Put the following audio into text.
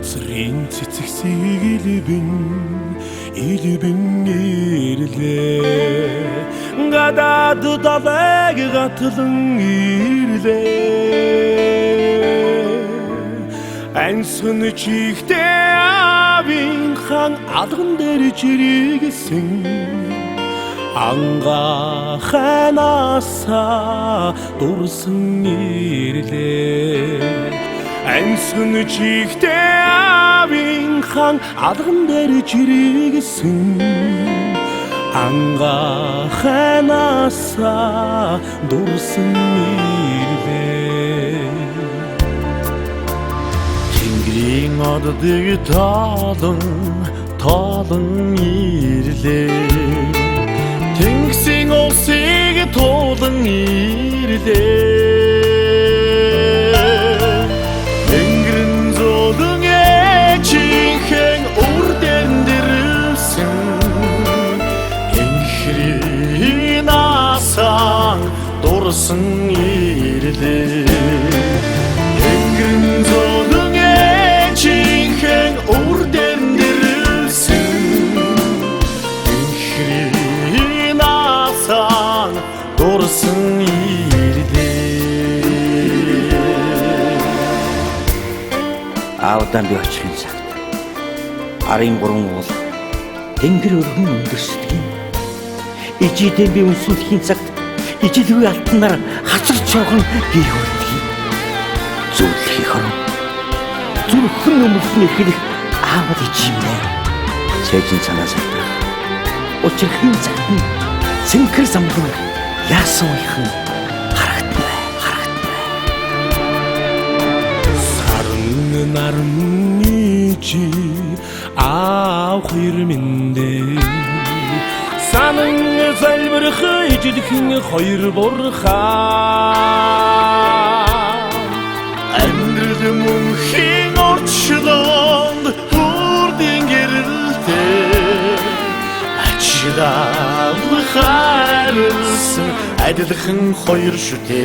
Sırrın çiçeksi ilibin irle Gadadı dalag gatılın irle En sını çiğde abin kan adın deri çirigisin Anga xanasa dursun irle En sını çiğde abin kan adın deri çirigisin Anga xanasa dursun irle Tengri'nin adıdır talın irle Tengsin ol segi tolun irle Tengrin zolun eçiken urdendirilsin Tengrin asan doğrusun irle Tengrin zolun eçiken urdendirilsin Tengrin asan doğrusun irle Аудан би очихын цагт арын гурван уул тэнгэр өргөн өндөрсдөг. Ижидэн би үнсүүлэхийн цагт ижилгүй алтнаар хацарч явхан гэрхүүлдэг. Зөвлөх орон зүрхэн өмөлсөн ихлэх аавд ижимнэ. Цэжин цанаас учрахын цагт нь сэнхэр самлын яасан уйхан харагдана. Narın içi ahirminde Sanın özel bir hıcıdın hayır borhan Emrdim muhin orçudan vurdun gerildi Açıdan harılsın Aydılığın hayır şüte